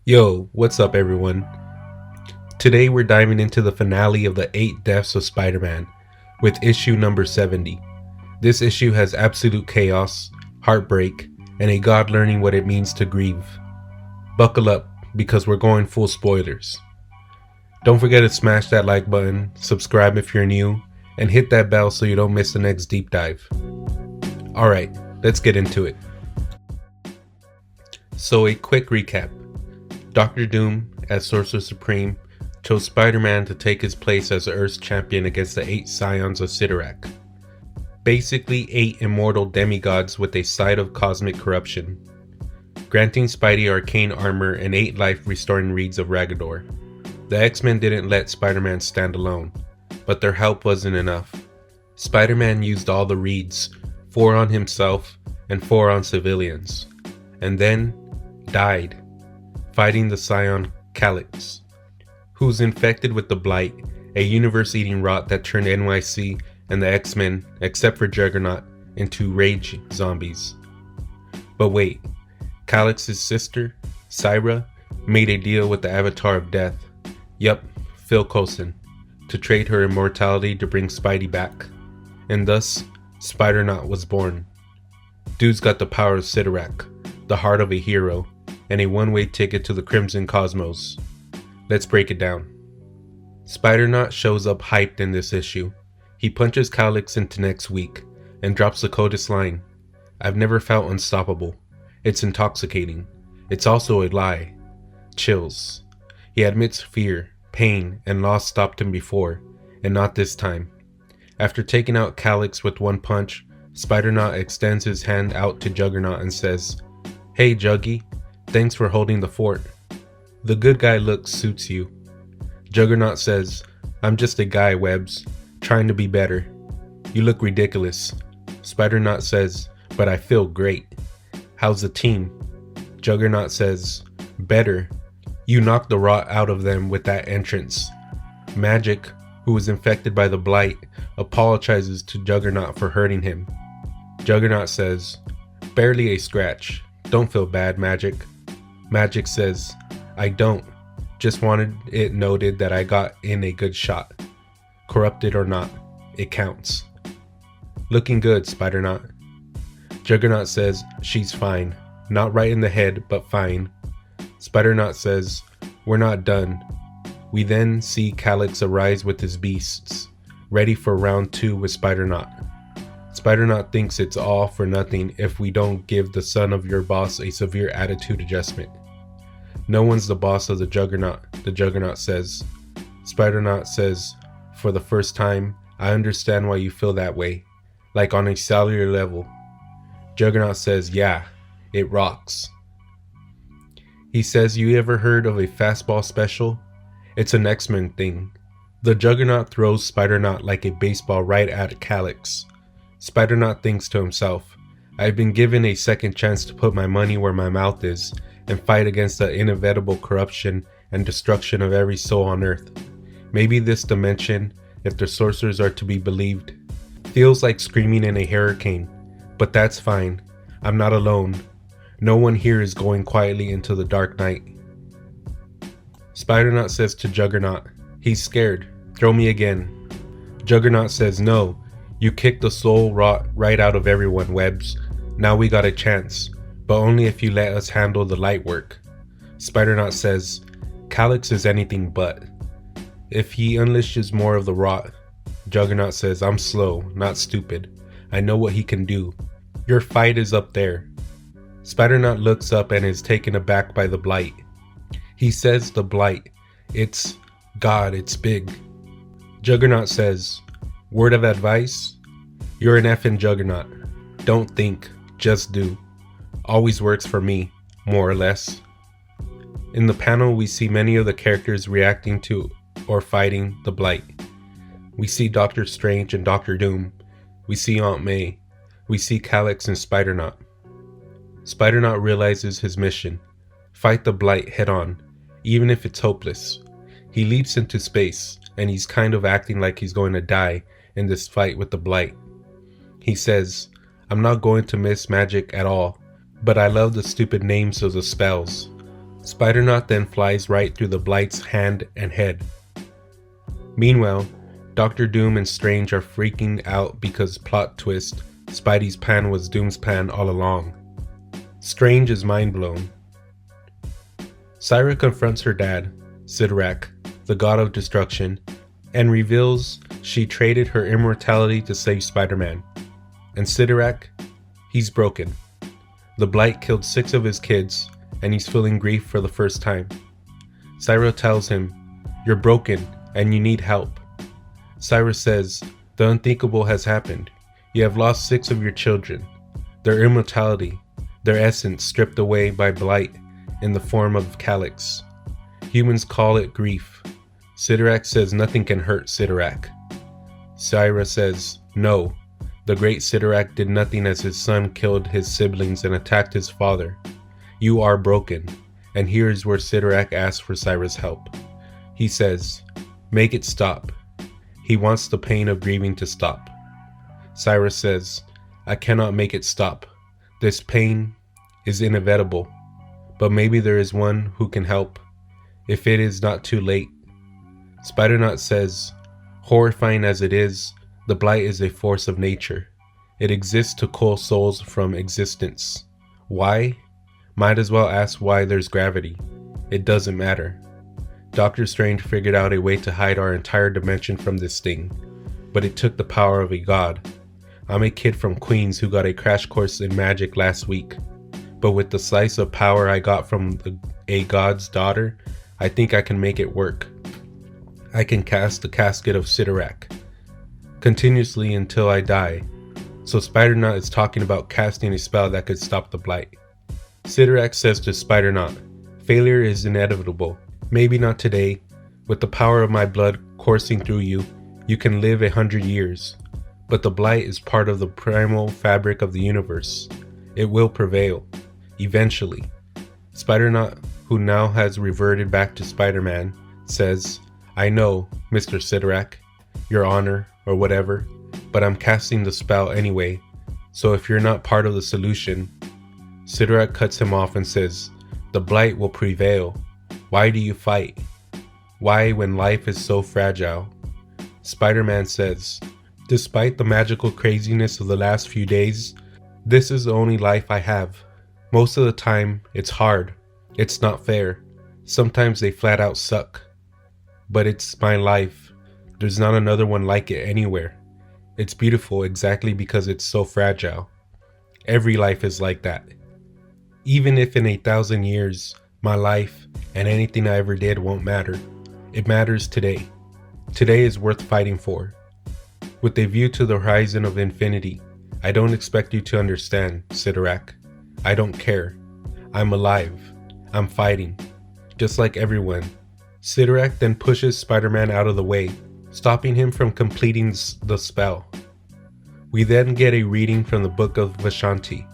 Yo, what's up everyone? Today we're diving into the finale of the 8 Deaths of Spider-Man with issue number 70. This issue has absolute chaos, heartbreak, and a god learning what it means to grieve. Buckle up because we're going full spoilers. Don't forget to smash that like button, subscribe if you're new, and hit that bell so you don't miss the next deep dive. Alright, let's get into it. So a quick recap. Dr. Doom, as Sorcerer Supreme, chose Spider-Man to take his place as Earth's champion against the 8 Scions of Sidorak. Basically 8 immortal demigods with a side of cosmic corruption, granting Spidey arcane armor and 8 life-restoring reeds of Ragador. The X-Men didn't let Spider-Man stand alone, but their help wasn't enough. Spider-Man used all the reeds, 4 on himself and 4 on civilians, and then died, fighting the Scion Calyx, who's infected with the Blight, a universe-eating rot that turned NYC and the X-Men, except for Juggernaut, into rage zombies. But wait, Calyx's sister, Syra, made a deal with the Avatar of Death, yup, Phil Coulson, to trade her immortality to bring Spidey back, and thus, SPIDER-NAUT was born. Dude's got the power of Sidorak, the heart of a hero, and a one-way ticket to the Crimson Cosmos. Let's break it down. Spider-NAUT shows up hyped in this issue. He punches Calyx into next week, and drops the coldest line. I've never felt unstoppable. It's intoxicating. It's also a lie. Chills. He admits fear, pain, and loss stopped him before, and not this time. After taking out Calyx with one punch, Spider-NAUT extends his hand out to Juggernaut and says, "Hey Juggy, thanks for holding the fort. The good guy look suits you." Juggernaut says, "I'm just a guy, Webbs, trying to be better. You look ridiculous." Spider-NAUT says, "But I feel great. How's the team?" Juggernaut says, "Better. You knocked the rot out of them with that entrance." Magic, who was infected by the Blight, apologizes to Juggernaut for hurting him. Juggernaut says, "Barely a scratch. Don't feel bad, Magic." Magic says, "I don't. Just wanted it noted that I got in a good shot. Corrupted or not, it counts." "Looking good, Spider-NAUT." Juggernaut says, "She's fine. Not right in the head, but fine." Spider-NAUT says, "We're not done." We then see Calyx arise with his beasts, ready for round 2 with Spider-NAUT. Spider-NAUT thinks it's all for nothing if we don't give the son of your boss a severe attitude adjustment. "No one's the boss of the Juggernaut says. Spider-NAUT says, "For the first time, I understand why you feel that way, like on a cellular level." Juggernaut says, "Yeah, it rocks." He says, "You ever heard of a fastball special? It's an X-Men thing." The Juggernaut throws Spider-NAUT like a baseball right at Calyx. Spider-NAUT thinks to himself, "I've been given a second chance to put my money where my mouth is and fight against the inevitable corruption and destruction of every soul on Earth. Maybe this dimension, if the sorcerers are to be believed, feels like screaming in a hurricane, but that's fine. I'm not alone. No one here is going quietly into the dark night." Spider-NAUT says to Juggernaut, "He's scared. Throw me again." Juggernaut says, "No. You kicked the soul rot right out of everyone, Webbs. Now we got a chance, but only if you let us handle the light work." Spider-NAUT says, "Calyx is anything but. If he unleashes more of the rot." Juggernaut says, "I'm slow, not stupid. I know what he can do. Your fight is up there." Spider-NAUT looks up and is taken aback by the Blight. He says the Blight, "It's God, it's big." Juggernaut says, "Word of advice? You're an effing Juggernaut. Don't think, just do. Always works for me, more or less." In the panel, we see many of the characters reacting to or fighting the Blight. We see Doctor Strange and Doctor Doom. We see Aunt May. We see Calyx and Spider-NAUT. Spider-NAUT realizes his mission: fight the Blight head on, even if it's hopeless. He leaps into space, and he's kind of acting like he's going to die in this fight with the Blight. He says, "I'm not going to miss magic at all, but I love the stupid names of the spells. SPIDER-NAUT then flies right through the Blight's hand and head. Meanwhile, Doctor Doom and Strange are freaking out because, plot twist, Spidey's plan was Doom's plan all along. Strange is mind blown. Syra confronts her dad, Sidorak, the god of destruction, and reveals she traded her immortality to save Spider-Man. And Sidorak, he's broken. The Blight killed 6 of his kids, and he's feeling grief for the first time. Syra tells him, "You're broken, and you need help." Syra says, "The unthinkable has happened. You have lost 6 of your children. Their immortality, their essence stripped away by Blight in the form of Calyx. Humans call it grief." Sidorak says nothing can hurt Sidorak. Syra says, "No, the great Sidorak did nothing as his son killed his siblings and attacked his father. You are broken." And here is where Sidorak asks for Syra's help. He says, "Make it stop." He wants the pain of grieving to stop. Syra says, "I cannot make it stop. This pain is inevitable, but maybe there is one who can help, if it is not too late." SPIDER-NAUT says, "Horrifying as it is, the Blight is a force of nature. It exists to cull souls from existence. Why? Might as well ask why there's gravity. It doesn't matter. Doctor Strange figured out a way to hide our entire dimension from this thing, but it took the power of a god. I'm a kid from Queens who got a crash course in magic last week, but with the slice of power I got from a god's daughter, I think I can make it work. I can cast the casket of Sidorak continuously until I die." So SPIDER-NAUT is talking about casting a spell that could stop the Blight. Sidorak says to SPIDER-NAUT, "Failure is inevitable. Maybe not today. With the power of my blood coursing through you, you can live 100 years. But the Blight is part of the primal fabric of the universe. It will prevail. Eventually." SPIDER-NAUT, who now has reverted back to Spider-Man, says, "I know, Mr. Sidorak, your honor, or whatever, but I'm casting the spell anyway, so if you're not part of the solution..." Sidorak cuts him off and says, "The Blight will prevail. Why do you fight? Why when life is so fragile?" Spider-Man says, "Despite the magical craziness of the last few days, this is the only life I have. Most of the time, it's hard. It's not fair. Sometimes they flat out suck. But it's my life. There's not another one like it anywhere. It's beautiful exactly because it's so fragile. Every life is like that. Even if in 1,000 years, my life and anything I ever did won't matter, it matters today. Today is worth fighting for. With a view to the horizon of infinity, I don't expect you to understand, Sidorak. I don't care. I'm alive. I'm fighting. Just like everyone." Sidorak then pushes Spider-Man out of the way, stopping him from completing the spell. We then get a reading from the Book of Vishanti.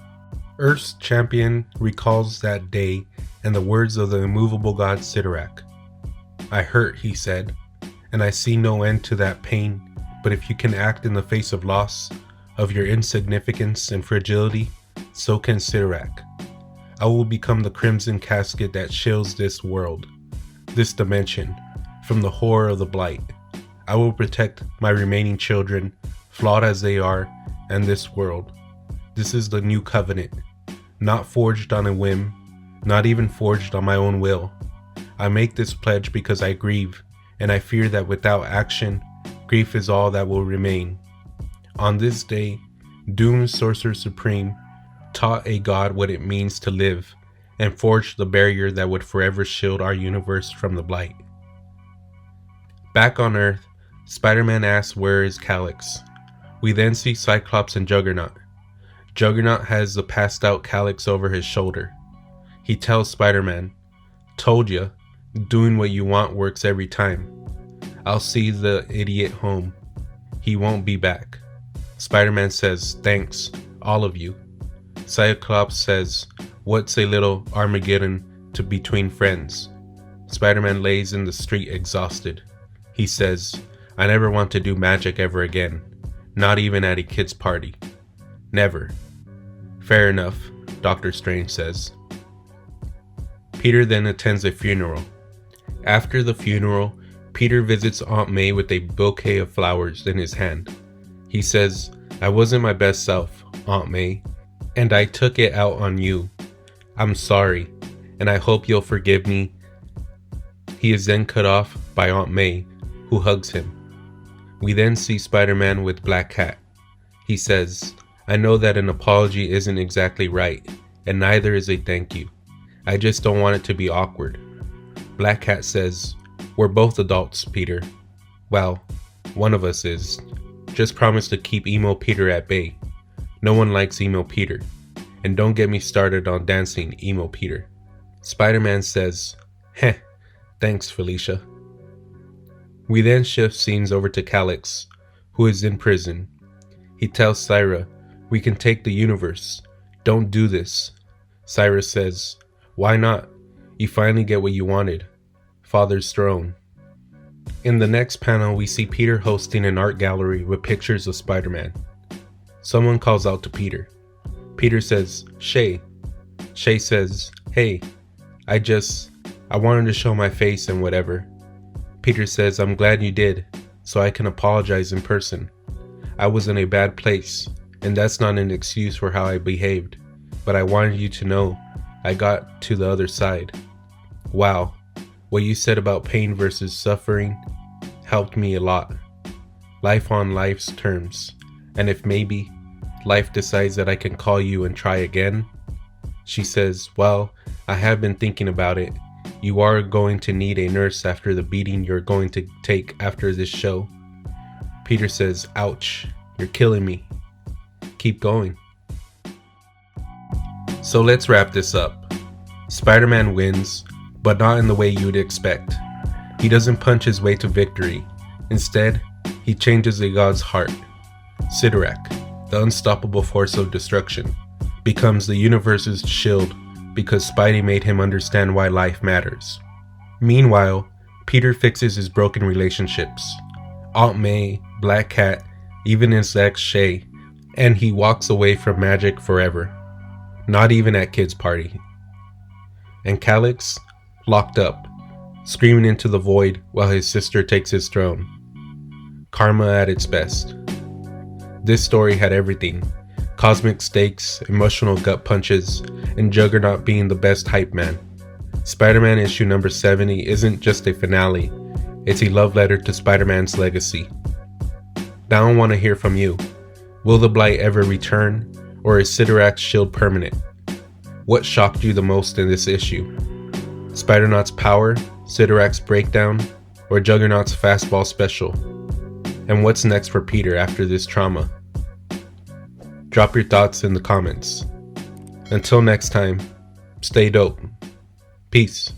Earth's champion recalls that day and the words of the immovable god Sidorak. "I hurt," he said, "and I see no end to that pain, but if you can act in the face of loss, of your insignificance and fragility, so can Sidorak. I will become the crimson casket that shields this world, this dimension, from the horror of the Blight. I will protect my remaining children, flawed as they are, and this world. This is the new covenant, not forged on a whim, not even forged on my own will. I make this pledge because I grieve, and I fear that without action, grief is all that will remain. On this day, Doom, Sorcerer Supreme, taught a god what it means to live, and forged the barrier that would forever shield our universe from the Blight." Back on Earth, Spider-Man asks where is Calyx. We then see Cyclops and Juggernaut. Juggernaut has the passed out Calyx over his shoulder. He tells Spider-Man, "Told ya, doing what you want works every time. I'll see the idiot home. He won't be back." Spider-Man says, "Thanks, all of you." Cyclops says, "What's a little Armageddon to between friends?" Spider-Man lays in the street exhausted. He says, "I never want to do magic ever again, not even at a kid's party. Never." "Fair enough," Doctor Strange says. Peter then attends a funeral. After the funeral, Peter visits Aunt May with a bouquet of flowers in his hand. He says, "I wasn't my best self, Aunt May, and I took it out on you. I'm sorry, and I hope you'll forgive me." He is then cut off by Aunt May, who hugs him. We then see Spider-Man with Black Cat. He says, "I know that an apology isn't exactly right, and neither is a thank you. I just don't want it to be awkward." Black Cat says, "We're both adults, Peter. Well, one of us is. Just promise to keep Emo Peter at bay. No one likes Emo Peter. And don't get me started on dancing Emo Peter." Spider-Man says, "Heh, thanks, Felicia." We then shift scenes over to Calyx, who is in prison. He tells Syra, "We can take the universe. Don't do this." Syra says, "Why not? You finally get what you wanted. Father's throne." In the next panel, we see Peter hosting an art gallery with pictures of Spider-Man. Someone calls out to Peter. Peter says, "Shay." Shay says, "Hey, I wanted to show my face and whatever." Peter says, "I'm glad you did, so I can apologize in person. I was in a bad place, and that's not an excuse for how I behaved, but I wanted you to know I got to the other side. Wow, what you said about pain versus suffering helped me a lot. Life on life's terms, and if maybe life decides that I can call you and try again." She says, "Well, I have been thinking about it. You are going to need a nurse after the beating you're going to take after this show." Peter says, "Ouch, you're killing me. Keep going." So let's wrap this up. Spider-Man wins, but not in the way you'd expect. He doesn't punch his way to victory. Instead, he changes a god's heart. Sidorak, the unstoppable force of destruction, becomes the universe's shield because Spidey made him understand why life matters. Meanwhile, Peter fixes his broken relationships. Aunt May, Black Cat, even his ex Shay, and he walks away from magic forever. Not even at kids' party. And Calyx, locked up, screaming into the void while his sister takes his throne. Karma at its best. This story had everything. Cosmic stakes, emotional gut punches, and Juggernaut being the best hype man. Spider-Man issue number 70 isn't just a finale, it's a love letter to Spider-Man's legacy. Now I want to hear from you. Will the Blight ever return, or is Sidorak's shield permanent? What shocked you the most in this issue? Spider-Naut's power, Sidorak's breakdown, or Juggernaut's fastball special? And what's next for Peter after this trauma? Drop your thoughts in the comments. Until next time, stay dope. Peace.